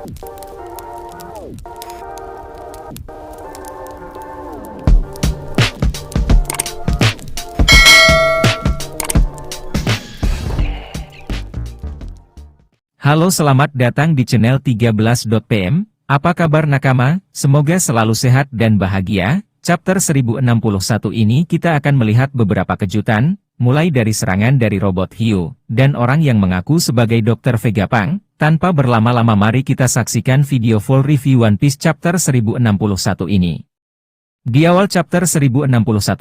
Halo, selamat datang di channel 13.pm. Apa kabar nakama? Semoga selalu sehat dan bahagia. Chapter 1061 ini kita akan melihat beberapa kejutan, mulai dari serangan dari robot Hiu, dan orang yang mengaku sebagai Dr. Vegapunk. Tanpa berlama-lama mari kita saksikan video full review One Piece Chapter 1061 ini. Di awal chapter 1061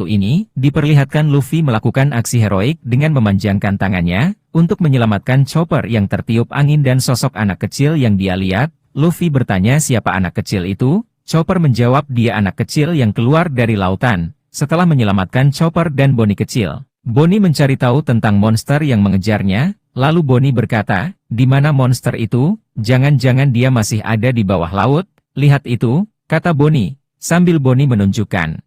ini, diperlihatkan Luffy melakukan aksi heroik dengan memanjangkan tangannya, untuk menyelamatkan Chopper yang tertiup angin dan sosok anak kecil yang dia lihat. Luffy bertanya siapa anak kecil itu, Chopper menjawab dia anak kecil yang keluar dari lautan, setelah menyelamatkan Chopper dan Bonnie kecil. Bonnie mencari tahu tentang monster yang mengejarnya, lalu Bonnie berkata, di mana monster itu? Jangan-jangan dia masih ada di bawah laut? Lihat itu, kata Bonnie. Sambil Bonnie menunjukkan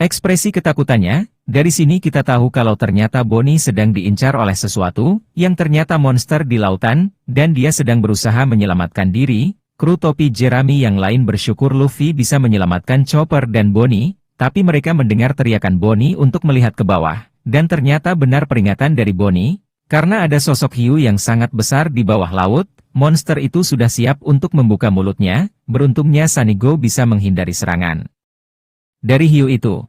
ekspresi ketakutannya. Dari sini kita tahu kalau ternyata Bonnie sedang diincar oleh sesuatu, yang ternyata monster di lautan, dan dia sedang berusaha menyelamatkan diri. Kru topi Jerami yang lain bersyukur Luffy bisa menyelamatkan Chopper dan Bonnie, tapi mereka mendengar teriakan Bonnie untuk melihat ke bawah, dan ternyata benar peringatan dari Bonnie, karena ada sosok hiu yang sangat besar di bawah laut. Monster itu sudah siap untuk membuka mulutnya, beruntungnya Sunny Go bisa menghindari serangan dari hiu itu.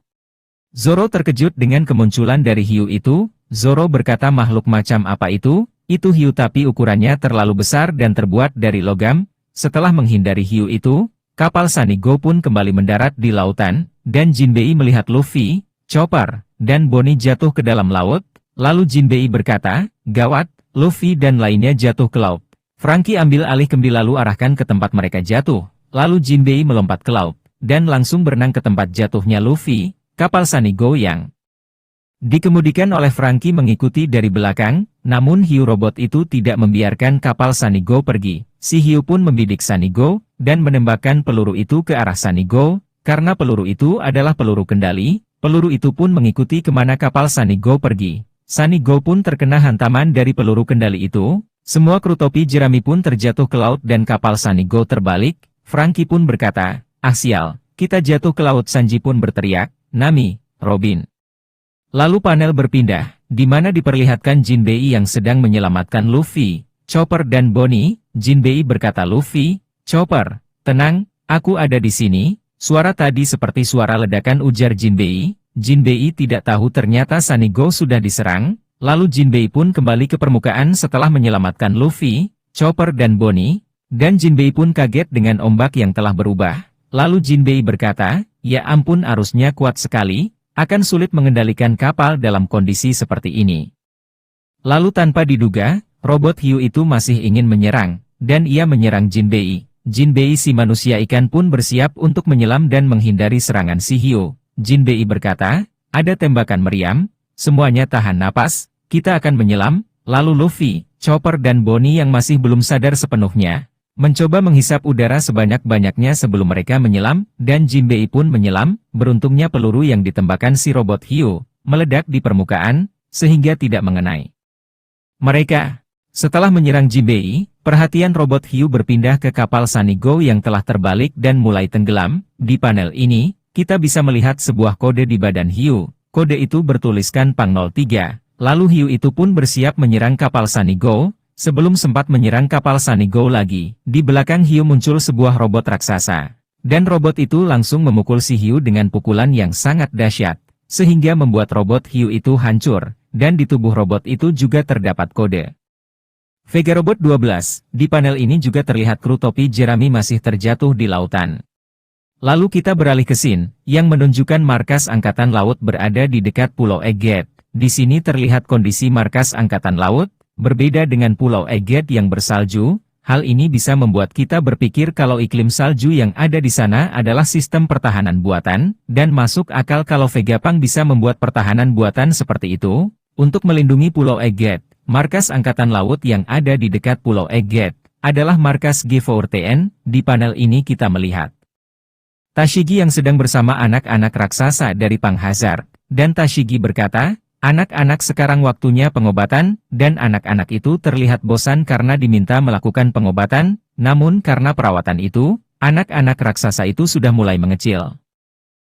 Zoro terkejut dengan kemunculan dari hiu itu. Zoro berkata makhluk macam apa itu? Itu hiu tapi ukurannya terlalu besar dan terbuat dari logam. Setelah menghindari hiu itu, kapal Sunny Go pun kembali mendarat di lautan, dan Jinbei melihat Luffy, Chopper, dan Bonnie jatuh ke dalam laut. Lalu Jinbei berkata, gawat, Luffy dan lainnya jatuh ke laut. Franky ambil alih kembi lalu arahkan ke tempat mereka jatuh. Lalu Jinbei melompat ke laut, dan langsung berenang ke tempat jatuhnya Luffy. Kapal Sunny Go yang dikemudikan oleh Franky mengikuti dari belakang, namun hiu robot itu tidak membiarkan kapal Sunny Go pergi. Si hiu pun membidik Sunny Go, dan menembakkan peluru itu ke arah Sunny Go. Karena peluru itu adalah peluru kendali, peluru itu pun mengikuti kemana kapal Sunny Go pergi. Sunny Go pun terkena hantaman dari peluru kendali itu. Semua kru topi jerami pun terjatuh ke laut dan kapal Sunny Go terbalik. Franky pun berkata, ah sial, kita jatuh ke laut. Sanji pun berteriak, Nami, Robin. Lalu panel berpindah, di mana diperlihatkan Jinbei yang sedang menyelamatkan Luffy, Chopper dan Bonnie. Jinbei berkata Luffy, Chopper, tenang, aku ada di sini. Suara tadi seperti suara ledakan, ujar Jinbei. Jinbei tidak tahu ternyata Sunny Go sudah diserang. Lalu Jinbei pun kembali ke permukaan setelah menyelamatkan Luffy, Chopper dan Bonnie, dan Jinbei pun kaget dengan ombak yang telah berubah. Lalu Jinbei berkata, ya ampun arusnya kuat sekali, akan sulit mengendalikan kapal dalam kondisi seperti ini. Lalu tanpa diduga, robot hiu itu masih ingin menyerang, dan ia menyerang Jinbei. Jinbei si manusia ikan pun bersiap untuk menyelam dan menghindari serangan si hiu. Jinbei berkata, ada tembakan meriam, semuanya tahan napas. Kita akan menyelam. Lalu Luffy, Chopper dan Bonnie yang masih belum sadar sepenuhnya, mencoba menghisap udara sebanyak-banyaknya sebelum mereka menyelam, dan Jinbei pun menyelam. Beruntungnya peluru yang ditembakkan si robot hiu, meledak di permukaan, sehingga tidak mengenai mereka. Setelah menyerang Jinbei, perhatian robot hiu berpindah ke kapal Sunny Go yang telah terbalik dan mulai tenggelam. Di panel ini, kita bisa melihat sebuah kode di badan hiu. Kode itu bertuliskan Pang 03. Lalu hiu itu pun bersiap menyerang kapal Sunny Go. Sebelum sempat menyerang kapal Sunny Go lagi, di belakang hiu muncul sebuah robot raksasa. Dan robot itu langsung memukul si hiu dengan pukulan yang sangat dahsyat, sehingga membuat robot hiu itu hancur, dan di tubuh robot itu juga terdapat kode Vega Robot 12. Di panel ini juga terlihat kru topi jerami masih terjatuh di lautan. Lalu kita beralih ke scene, yang menunjukkan markas Angkatan Laut berada di dekat Pulau Egghead. Di sini terlihat kondisi markas Angkatan Laut, berbeda dengan Pulau Egghead yang bersalju. Hal ini bisa membuat kita berpikir kalau iklim salju yang ada di sana adalah sistem pertahanan buatan, dan masuk akal kalau Vegapunk bisa membuat pertahanan buatan seperti itu. Untuk melindungi Pulau Egghead, markas Angkatan Laut yang ada di dekat Pulau Egghead adalah markas G4TN. Di panel ini kita melihat Tashigi yang sedang bersama anak-anak raksasa dari Pang Hazard, dan Tashigi berkata, anak-anak sekarang waktunya pengobatan, dan anak-anak itu terlihat bosan karena diminta melakukan pengobatan, Namun karena perawatan itu, anak-anak raksasa itu sudah mulai mengecil.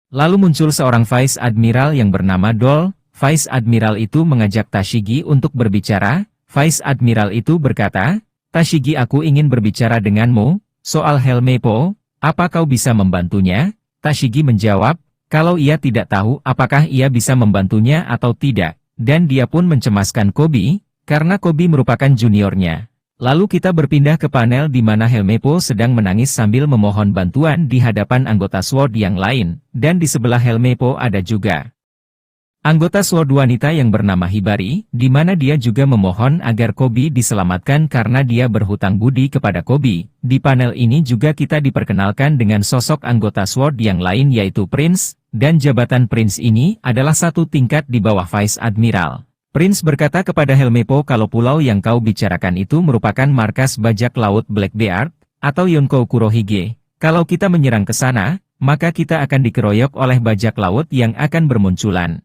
Lalu muncul seorang Vice Admiral yang bernama Dol. Vice Admiral itu mengajak Tashigi untuk berbicara. Vice Admiral itu berkata, "Tashigi, aku ingin berbicara denganmu, soal Helmeppo, apa kau bisa membantunya?" Tashigi menjawab, kalau ia tidak tahu apakah ia bisa membantunya atau tidak, dan dia pun mencemaskan Koby, karena Koby merupakan juniornya. Lalu kita berpindah ke panel di mana Helmeppo sedang menangis sambil memohon bantuan di hadapan anggota SWORD yang lain, dan di sebelah Helmeppo ada juga anggota SWORD wanita yang bernama Hibari, di mana dia juga memohon agar Koby diselamatkan karena dia berhutang budi kepada Koby. Di panel ini juga kita diperkenalkan dengan sosok anggota SWORD yang lain yaitu Prince, dan jabatan Prince ini adalah satu tingkat di bawah Vice Admiral. Prince berkata kepada Helmeppo kalau pulau yang kau bicarakan itu merupakan markas bajak laut Blackbeard, atau Yonkou Kurohige. Kalau kita menyerang ke sana, maka kita akan dikeroyok oleh bajak laut yang akan bermunculan.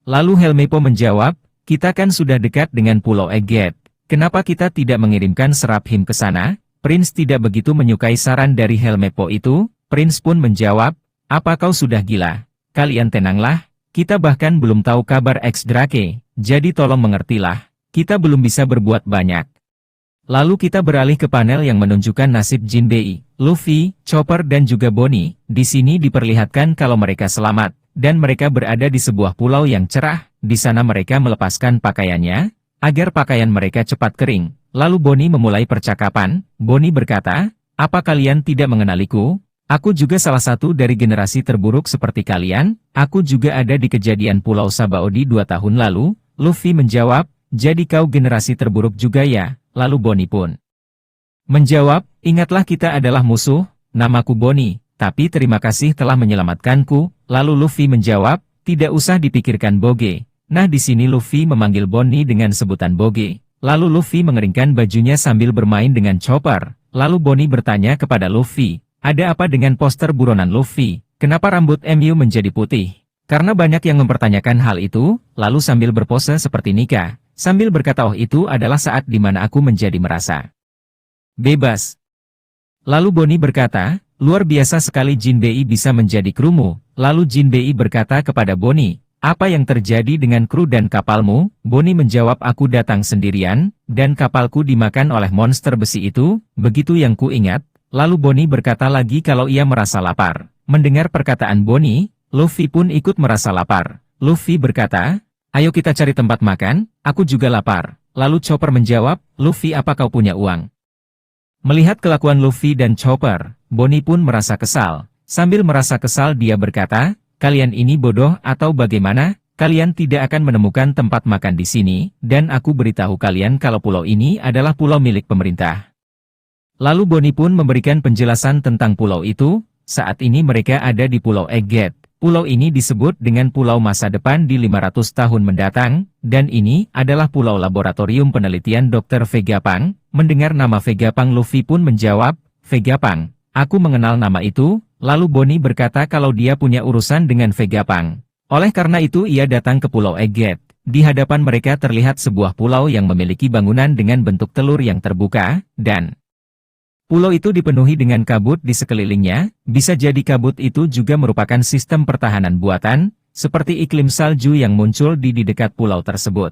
Lalu Helmeppo menjawab, kita kan sudah dekat dengan Pulau Egghead. Kenapa kita tidak mengirimkan Seraphim ke sana? Prince tidak begitu menyukai saran dari Helmeppo itu. Prince pun menjawab, apa kau sudah gila? Kalian tenanglah, kita bahkan belum tahu kabar X-Drake. Jadi tolong mengertilah, kita belum bisa berbuat banyak. Lalu kita beralih ke panel yang menunjukkan nasib Jinbei, Luffy, Chopper dan juga Bonnie. Di sini diperlihatkan kalau mereka selamat, dan mereka berada di sebuah pulau yang cerah. Di sana mereka melepaskan pakaiannya, agar pakaian mereka cepat kering. Lalu Bonnie memulai percakapan. Bonnie berkata, apa kalian tidak mengenaliku? Aku juga salah satu dari generasi terburuk seperti kalian. Aku juga ada di kejadian Pulau Sabaody 2 tahun lalu. Luffy menjawab, jadi kau generasi terburuk juga ya? Lalu Bonnie pun menjawab, ingatlah kita adalah musuh, namaku Bonnie, tapi terima kasih telah menyelamatkanku. Lalu Luffy menjawab, tidak usah dipikirkan Boge. Nah di sini Luffy memanggil Bonnie dengan sebutan Boge. Lalu Luffy mengeringkan bajunya sambil bermain dengan Chopper. Lalu Bonnie bertanya kepada Luffy, ada apa dengan poster buronan Luffy? Kenapa rambut MU menjadi putih? Karena banyak yang mempertanyakan hal itu, lalu sambil berpose seperti Nika, sambil berkata oh itu adalah saat di mana aku menjadi merasa bebas. Lalu Bonnie berkata, luar biasa sekali Jinbei bisa menjadi krumu. Lalu Jinbei berkata kepada Bonnie, apa yang terjadi dengan kru dan kapalmu? Bonnie menjawab aku datang sendirian, dan kapalku dimakan oleh monster besi itu, begitu yang ku ingat. Lalu Bonnie berkata lagi kalau ia merasa lapar. Mendengar perkataan Bonnie, Luffy pun ikut merasa lapar. Luffy berkata, ayo kita cari tempat makan, aku juga lapar. Lalu Chopper menjawab, Luffy apa kau punya uang? Melihat kelakuan Luffy dan Chopper, Bonnie pun merasa kesal. Sambil merasa kesal dia berkata, kalian ini bodoh atau bagaimana? Kalian tidak akan menemukan tempat makan di sini, dan aku beritahu kalian kalau pulau ini adalah pulau milik pemerintah. Lalu Bonnie pun memberikan penjelasan tentang pulau itu. Saat ini mereka ada di Pulau Egghead. Pulau ini disebut dengan pulau masa depan di 500 tahun mendatang, dan ini adalah pulau laboratorium penelitian Dr. Vegapunk. Mendengar nama Vegapunk Luffy pun menjawab, Vegapunk, aku mengenal nama itu. Lalu Bonnie berkata kalau dia punya urusan dengan Vegapunk. Oleh karena itu ia datang ke Pulau Egghead. Di hadapan mereka terlihat sebuah pulau yang memiliki bangunan dengan bentuk telur yang terbuka, dan pulau itu dipenuhi dengan kabut di sekelilingnya. Bisa jadi kabut itu juga merupakan sistem pertahanan buatan, seperti iklim salju yang muncul di dekat pulau tersebut.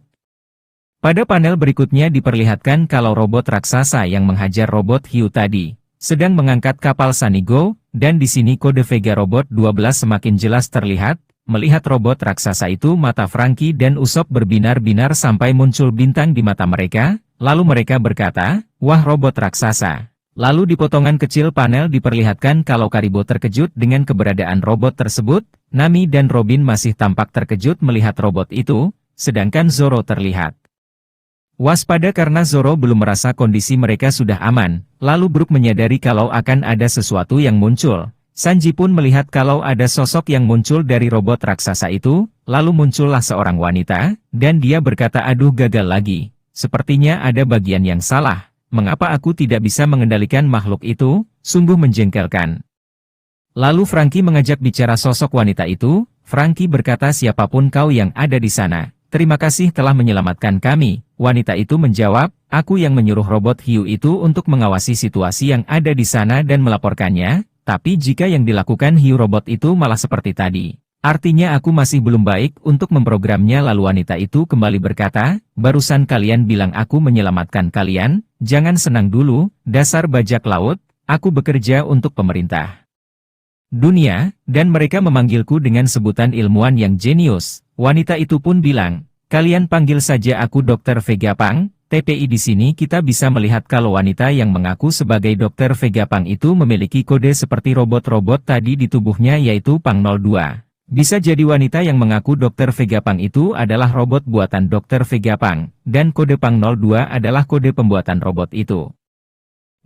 Pada panel berikutnya diperlihatkan kalau robot raksasa yang menghajar robot hiu tadi sedang mengangkat kapal Sanigo, dan di sini kode Vega Robot 12 semakin jelas terlihat. Melihat robot raksasa itu mata Franky dan Usopp berbinar-binar sampai muncul bintang di mata mereka. Lalu mereka berkata, wah robot raksasa. Lalu di potongan kecil panel diperlihatkan kalau Karibo terkejut dengan keberadaan robot tersebut. Nami dan Robin masih tampak terkejut melihat robot itu, sedangkan Zoro terlihat waspada karena Zoro belum merasa kondisi mereka sudah aman. Lalu Brook menyadari kalau akan ada sesuatu yang muncul. Sanji pun melihat kalau ada sosok yang muncul dari robot raksasa itu. Lalu muncullah seorang wanita, dan dia berkata aduh gagal lagi. Sepertinya ada bagian yang salah. Mengapa aku tidak bisa mengendalikan makhluk itu? Sungguh menjengkelkan. Lalu Franky mengajak bicara sosok wanita itu. Franky berkata siapapun kau yang ada di sana, terima kasih telah menyelamatkan kami. Wanita itu menjawab, aku yang menyuruh robot hiu itu untuk mengawasi situasi yang ada di sana dan melaporkannya, tapi jika yang dilakukan hiu robot itu malah seperti tadi, artinya aku masih belum baik untuk memprogramnya. Lalu wanita itu kembali berkata, barusan kalian bilang aku menyelamatkan kalian, jangan senang dulu, dasar bajak laut, aku bekerja untuk pemerintah dunia, dan mereka memanggilku dengan sebutan ilmuwan yang jenius. Wanita itu pun bilang, kalian panggil saja aku Dr. Vega Pang. TPI di sini kita bisa melihat kalau wanita yang mengaku sebagai Dr. Vega Pang itu memiliki kode seperti robot-robot tadi di tubuhnya yaitu Pang 02. Bisa jadi wanita yang mengaku Dr. Vega Pang itu adalah robot buatan Dr. Vega Pang, dan kode Pang 02 adalah kode pembuatan robot itu.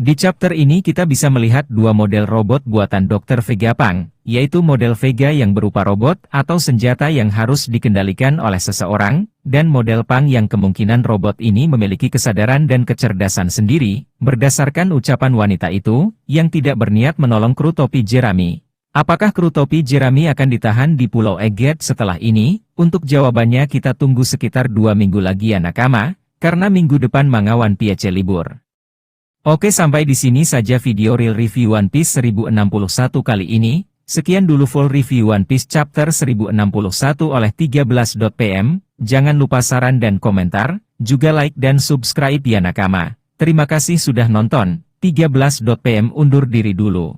Di chapter ini kita bisa melihat dua model robot buatan Dr. Vega Pang, yaitu model Vega yang berupa robot atau senjata yang harus dikendalikan oleh seseorang, dan model Pang yang kemungkinan robot ini memiliki kesadaran dan kecerdasan sendiri, berdasarkan ucapan wanita itu, yang tidak berniat menolong kru topi Jeremy. Apakah kru topi Jeremy akan ditahan di Pulau Egghead setelah ini? Untuk jawabannya kita tunggu sekitar 2 minggu lagi ya nakama, karena minggu depan manga One Piece libur. Oke, sampai di sini saja video real review One Piece 1061 kali ini. Sekian dulu full review One Piece chapter 1061 oleh 13.pm. Jangan lupa saran dan komentar, juga like dan subscribe ya nakama. Terima kasih sudah nonton. 13.pm undur diri dulu.